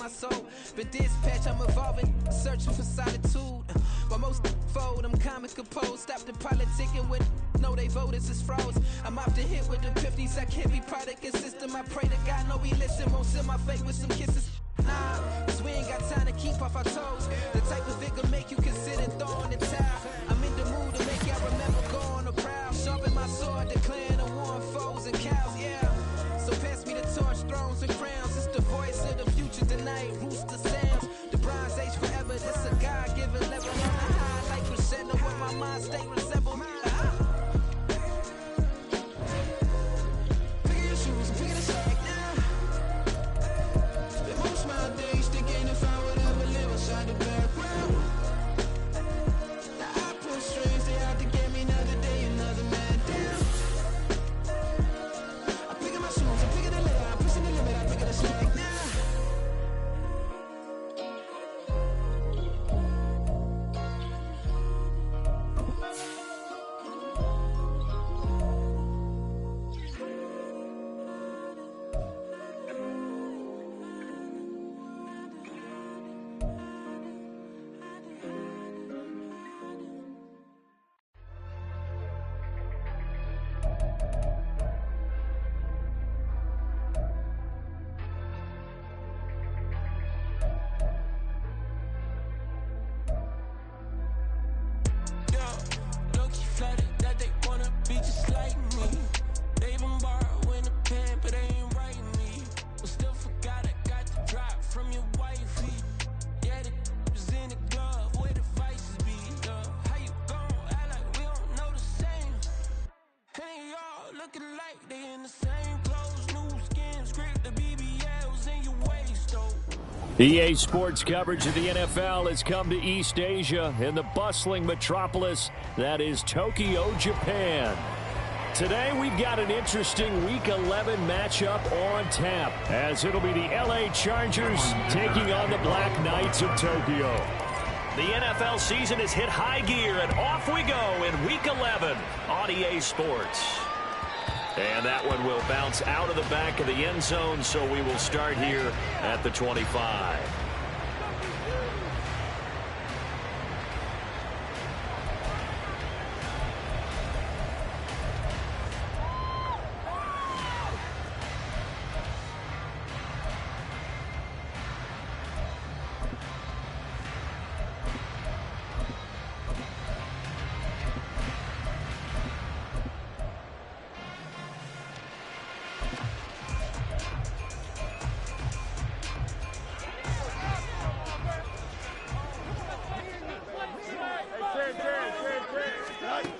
my soul. Been dispatched, I'm evolving, searching for solitude. While most fold, I'm comic composed. Stop the politicking when know they voters is froze. I'm off the hit with the 50s, I can't be product and system. I pray to God, no, he listen, won't send my fate with some kisses. Nah, cause we ain't got time to keep off our toes. The type of vigor make you consider throwing the towel. I'm in the mood to make y'all remember going to proud. Sharpen my sword, declaring the war on foes and cows, yeah. So pass me the torch, thrones and crowns. It's the voice of the future tonight, rooster sounds. The Bronze Age forever, this a God-given level on the high. Like crescendo where my mind state resemble. Pick your shoes and pick the slack now. Spend most my days thinking if I would ever live inside the background. Now I pull strings, they out to get me another day, another man down. I'm picking my shoes, I'm picking the limit, I'm pushing the limit, I'm picking the slack now. EA Sports coverage of the NFL has come to East Asia in the bustling metropolis that is Tokyo, Japan. Today we've got an interesting Week 11 matchup on tap, as it'll be the LA Chargers taking on the Black Knights of Tokyo. The NFL season has hit high gear, and off we go in Week 11 on EA Sports. And that one will bounce out of the back of the end zone, so we will start here at the 25.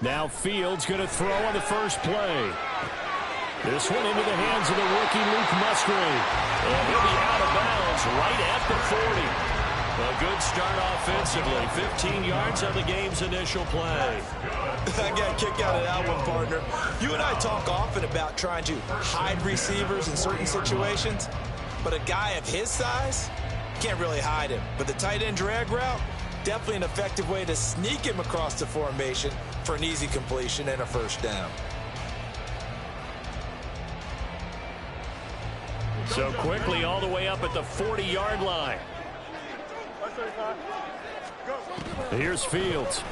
Now Fields going to throw on the first play. This one into the hands of the rookie Luke Musgrave. And he'll be out of bounds right at the 40. A good start offensively. 15 yards on the game's initial play. I got a kick out of that one, partner. You and I talk often about trying to hide receivers in certain situations, but a guy of his size can't really hide him. But the tight end drag route, definitely an effective way to sneak him across the formation for an easy completion and a first down. So quickly all the way up at the 40-yard line. Here's Fields.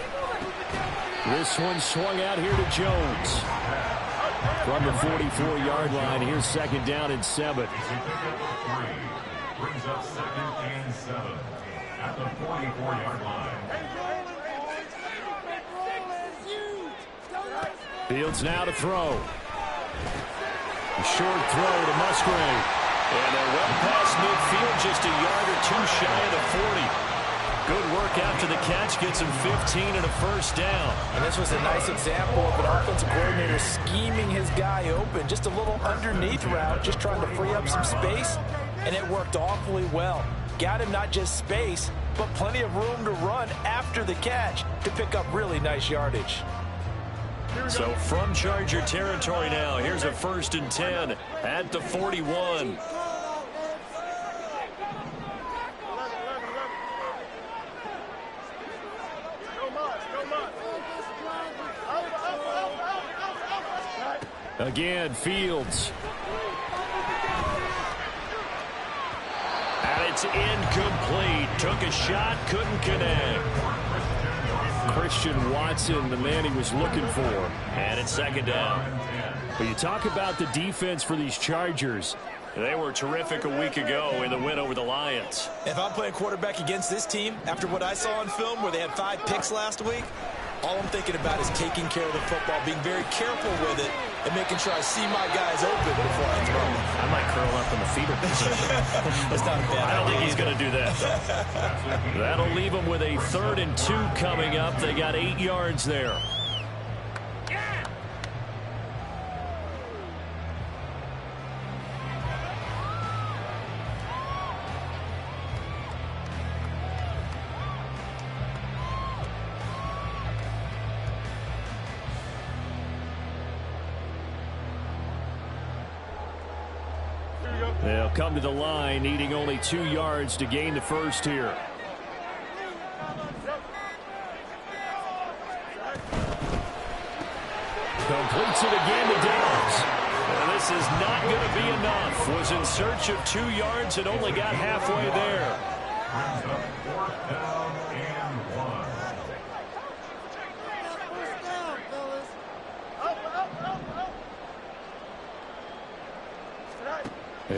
This one swung out here to Jones. From the 44-yard line, here's second down and 7. Brings up second and 7 at the 44-yard line. Fields now to throw. A short throw to Musgrave. And they're well past midfield, just a yard or two shy of the 40. Good work after the catch, gets him 15 and a first down. And this was a nice example of an offensive coordinator scheming his guy open. Just a little underneath route, just trying to free up some space, and it worked awfully well. Got him not just space, but plenty of room to run after the catch to pick up really nice yardage. So from Charger territory now, here's a 1st and 10 at the 41. Again, Fields. Out of And it's incomplete. Took a shot, couldn't connect. Christian Watson, the man he was looking for. And it's second down. But you talk about the defense for these Chargers. They were terrific a week ago in the win over the Lions. If I'm playing quarterback against this team, after what I saw on film where they had 5 picks last week, all I'm thinking about is taking care of the football, being very careful with it, and making sure I see my guys open before I throw them. I might curl up in the fetal position. That's not a bad idea. I don't think he's going to do that, though. That'll leave them with a 3rd and 2 coming up. They got 8 yards there. They'll come to the line, needing only 2 yards to gain the first here. Completes it again to Downs. And this is not going to be enough. Was in search of 2 yards and only got halfway there.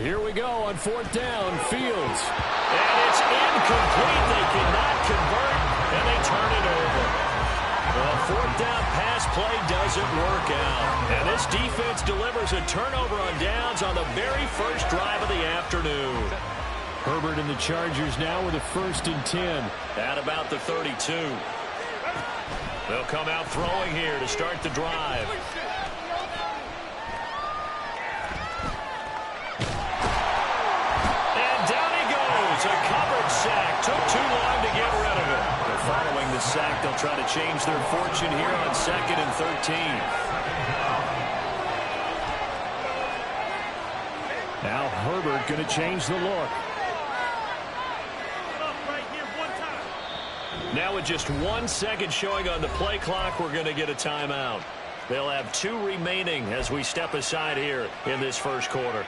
Here we go on 4th down. Fields. And it's incomplete. They cannot convert, and they turn it over. The 4th down pass play doesn't work out. And this defense delivers a turnover on downs on the very first drive of the afternoon. Herbert and the Chargers now with a 1st and 10. At about the 32. They'll come out throwing here to start the drive. A covered sack. Took too long to get rid of it. They're following the sack. They'll try to change their fortune here on 2nd and 13. Now Herbert going to change the look. Now with just 1 second showing on the play clock, we're going to get a timeout. They'll have 2 remaining as we step aside here in this first quarter.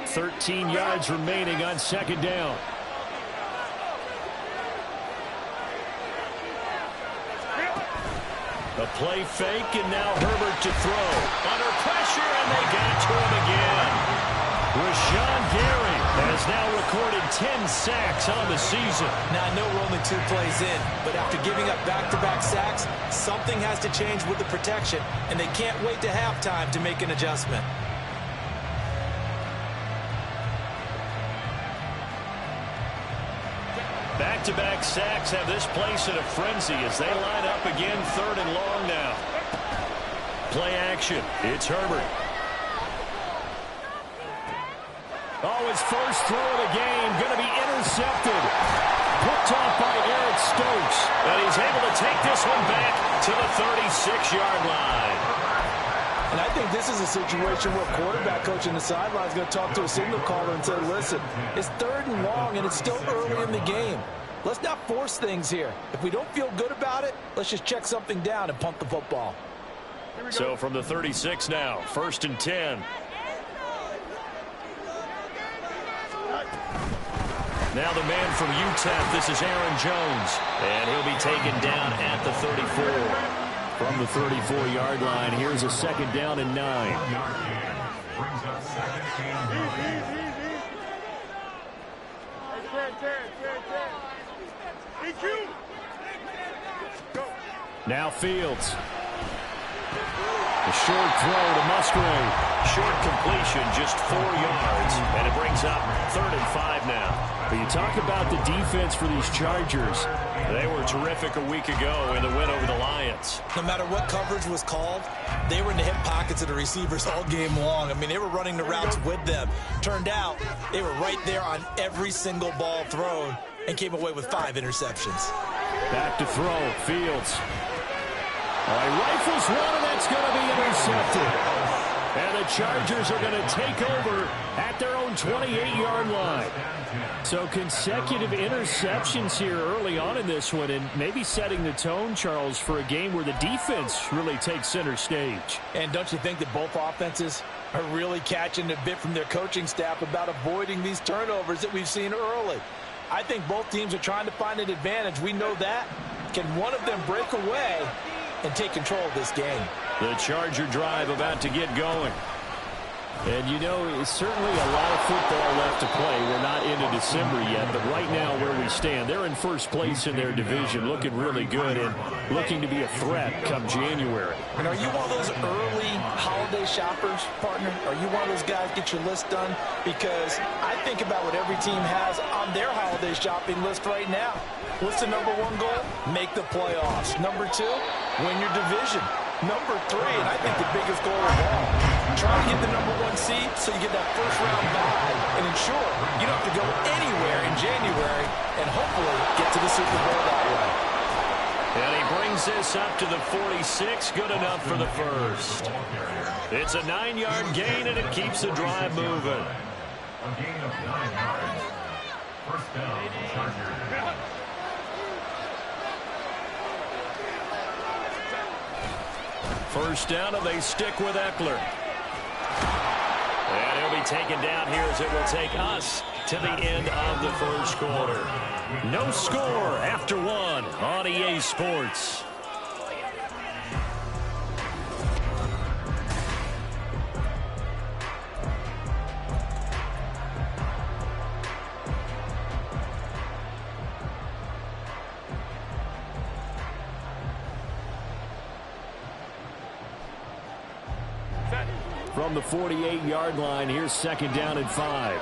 .13 yards remaining on 2nd down. A play fake, and now Herbert to throw. Under pressure, and they got to him again. Rashawn Gary has now recorded 10 sacks on the season. Now, I know we're only 2 plays in, but after giving up back-to-back sacks, something has to change with the protection, and they can't wait to halftime to make an adjustment. Back-to-back sacks have this place in a frenzy as they line up again 3rd and long now. Play action. It's Herbert. Oh, his first throw of the game going to be intercepted. Picked off by Eric Stokes. And he's able to take this one back to the 36-yard line. And I think this is a situation where quarterback coach in the sideline is going to talk to a signal caller and say, listen, it's 3rd and long and it's still early in the game. Let's not force things here. If we don't feel good about it, let's just check something down and punt the football. So from the 36 now, 1st and 10. Now the man from UTEP, this is Aaron Jones. And he'll be taken down at the 34. From the 34-yard line, here's a 2nd down and 9. Now Fields. A short throw to Musgrave. Short completion, just 4 yards. And it brings up 3rd and 5 now. But you talk about the defense for these Chargers. They were terrific a week ago in the win over the Lions. No matter what coverage was called, they were in the hip pockets of the receivers all game long. I mean, they were running the routes with them. Turned out, they were right there on every single ball thrown and came away with 5 interceptions. Back to throw, Fields. All right, rifles one, and that's going to be intercepted. And the Chargers are going to take over at their own 28-yard line. So consecutive interceptions here early on in this one, and maybe setting the tone, Charles, for a game where the defense really takes center stage. And don't you think that both offenses are really catching a bit from their coaching staff about avoiding these turnovers that we've seen early? I think both teams are trying to find an advantage. We know that. Can one of them break away and take control of this game? The Charger drive about to get going. And, you know, it's certainly a lot of football left to play. We're not into December yet, but right now where we stand, they're in first place in their division, looking really good and looking to be a threat come January. And are you one of those early holiday shoppers, partner? Are you one of those guys get your list done? Because I think about what every team has on their holiday shopping list right now. What's the number one goal? Make the playoffs. Number two, win your division. Number three, and I think the biggest goal of all, try to get the number one seed so you get that first round bye and ensure you don't have to go anywhere in January and hopefully get to the Super Bowl that way. And he brings this up to the 46, good enough for the first. It's a 9-yard gain, and it keeps the drive moving. A gain of 9 yards. First down, Chargers. First down, and they stick with Eckler. And he'll be taken down here as it will take us to the end of the first quarter. No score after one on EA Sports. From the 48-yard line, here's second down and 5.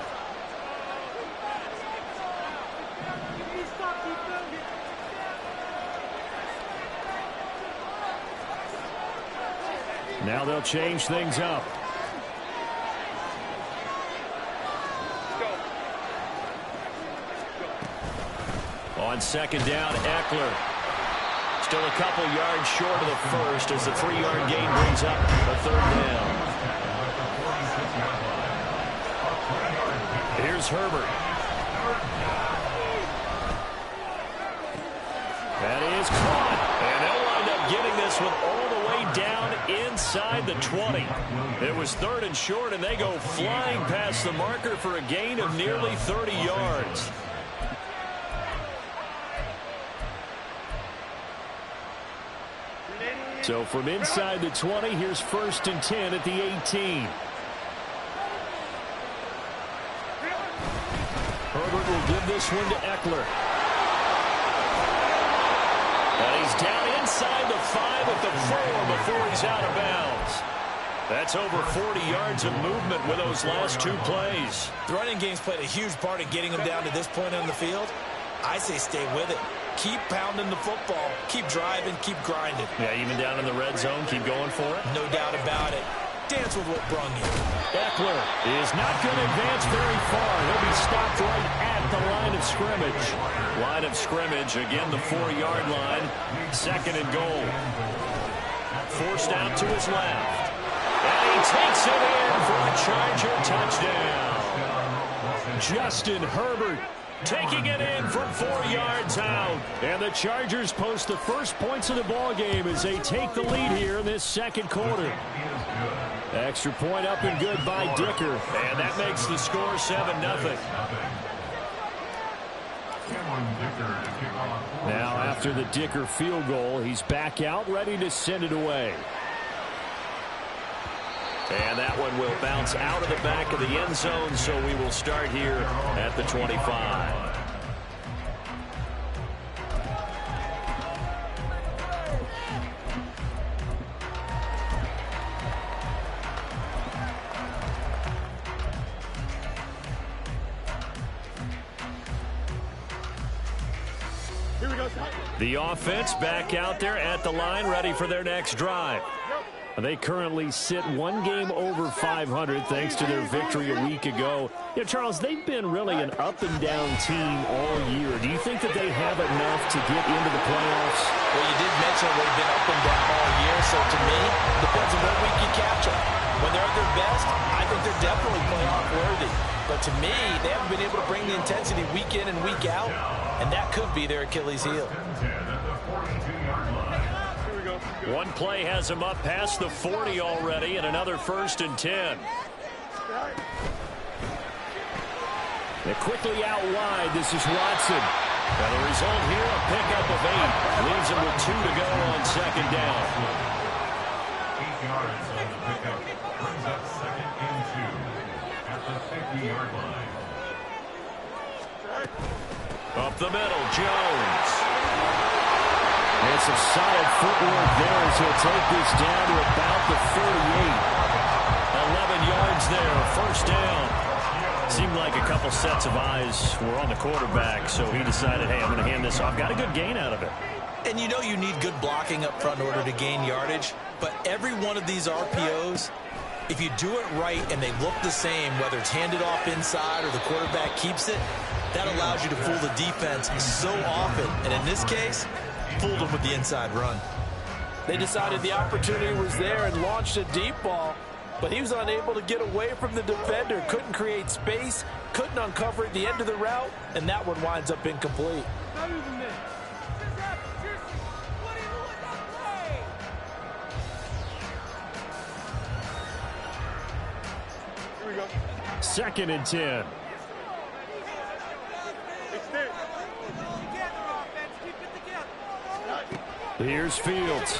Now they'll change things up. On second down, Eckler. Still a couple yards short of the first as the 3-yard gain brings up a third down. Here's Herbert. That is caught. And they'll wind up getting this one all the way down inside the 20. It was third and short, and they go flying past the marker for a gain of nearly 30 yards. So from inside the 20, here's first and 10 at the 18. Herbert will give this one to Eckler. And he's down inside the 5 at the 4 before he's out of bounds. That's over 40 yards of movement with those last two plays. The running game's played a huge part in getting him down to this point on the field. I say stay with it. Keep pounding the football. Keep driving. Keep grinding. Yeah, even down in the red zone, keep going for it. No doubt about it. Dance with what brung you. Eckler is not going to advance very far. He'll be stopped right at the line of scrimmage. Line of scrimmage, again, the 4-yard line. Second and goal. Forced out to his left. And he takes it in for a Charger touchdown. Justin Herbert taking it in from 4 yards out. And the Chargers post the first points of the ball game as they take the lead here in this second quarter. Extra point up and good by Dicker. And that makes the score 7-0. Now after the Dicker field goal, he's back out ready to send it away. And that one will bounce out of the back of the end zone, so we will start here at the 25. The offense back out there at the line, ready for their next drive. They currently sit one game over 500 thanks to their victory a week ago. Yeah, Charles, they've been really an up-and-down team all year. Do you think that they have enough to get into the playoffs? Well, you did mention they've been up and down all year, so to me, it depends on what week you catch them. When they're at their best, I think they're definitely playoff worthy. But to me, they haven't been able to bring the intensity week in and week out, and that could be their Achilles heel. One play has him up past the 40 already, and another 1st and 10. They're quickly out wide. This is Watson. And the result here, a pickup of 8. Leaves him with 2 to go on 2nd down. 8 yards on the pickup. Brings up 2nd and 2 at the 50-yard line. Up the middle, Jones. And some solid footwork there as he'll take this down to about the 48. 11 yards there, 1st down. Seemed like a couple sets of eyes were on the quarterback, so he decided, hey, I'm going to hand this off. Got a good gain out of it. And you know you need good blocking up front in order to gain yardage, but every one of these RPOs, if you do it right and they look the same, whether it's handed off inside or the quarterback keeps it, that allows you to fool the defense so often. And in this case, fooled them with the inside run. They decided the opportunity was there and launched a deep ball, but he was unable to get away from the defender, couldn't create space, couldn't uncover at the end of the route, and that one winds up incomplete. Here we go. 2nd and 10. Here's Fields.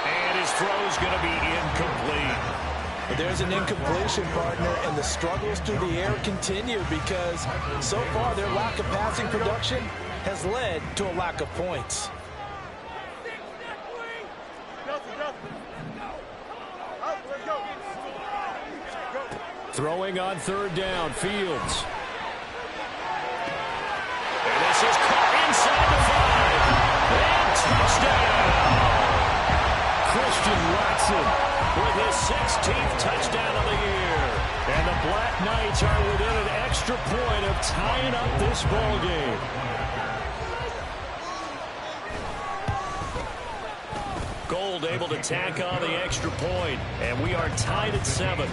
And his throw's going to be incomplete. But there's an incompletion, partner, and the struggles through the air continue because so far their lack of passing production has led to a lack of points. Throwing on 3rd down, Fields. And this is caught inside the 5. And touchdown! Christian Watson with his 16th touchdown of the year. And the Black Knights are within an extra point of tying up this ball game. Gold able to tack on the extra point, and we are tied at 7.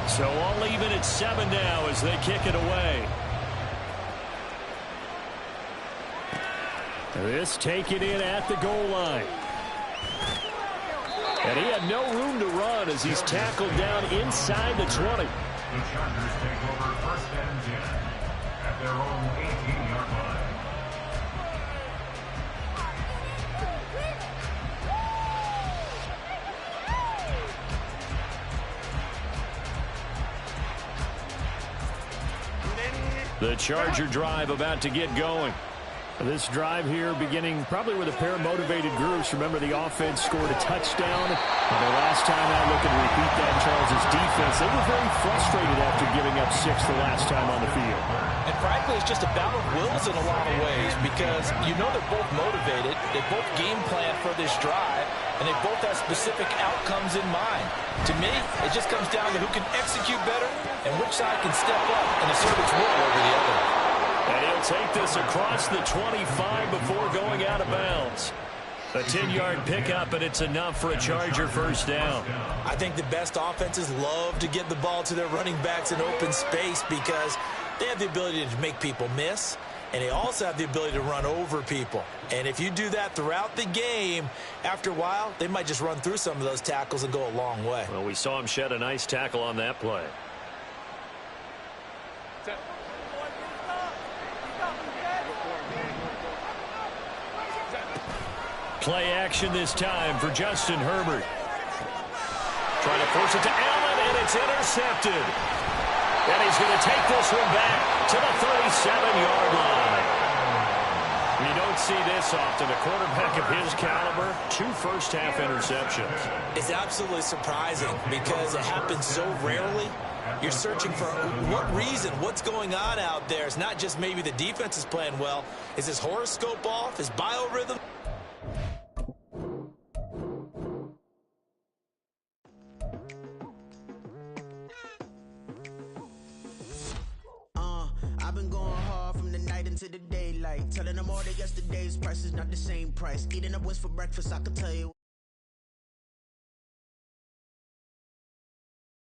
So all even at 7 now as they kick it away. This taken in at the goal line. And he had no room to run as he's tackled down inside the 20. The Chargers take over 1st and 10 at their own 18-yard line. The Charger drive about to get going. This drive here beginning probably with a pair of motivated groups. Remember, the offense scored a touchdown. And the last time I look and repeat that, Charles' defense, they were very frustrated after giving up 6 the last time on the field. And frankly, it's just a battle of wills in a lot of ways because you know they're both motivated. They both game plan for this drive, and they both have specific outcomes in mind. To me, it just comes down to who can execute better and which side can step up and assert its will over the other. And he'll take this across the 25 before going out of bounds. A 10-yard pickup, and it's enough for a Charger 1st down. I think the best offenses love to get the ball to their running backs in open space because they have the ability to make people miss, and they also have the ability to run over people. And if you do that throughout the game, after a while, they might just run through some of those tackles and go a long way. Well, we saw him shed a nice tackle on that play. Play action this time for Justin Herbert. Trying to force it to Allen, and it's intercepted. And he's going to take this one back to the 37-yard line. You don't don't see this often. A quarterback of his caliber, 2 first-half interceptions. It's absolutely surprising because it happens so rarely. You're searching for what reason, what's going on out there. It's not just maybe the defense is playing well. Is his horoscope off? His biorhythm? I've been going hard from the night into the daylight, telling them all that yesterday's price is not the same price. Eating up what's for breakfast, I can tell you.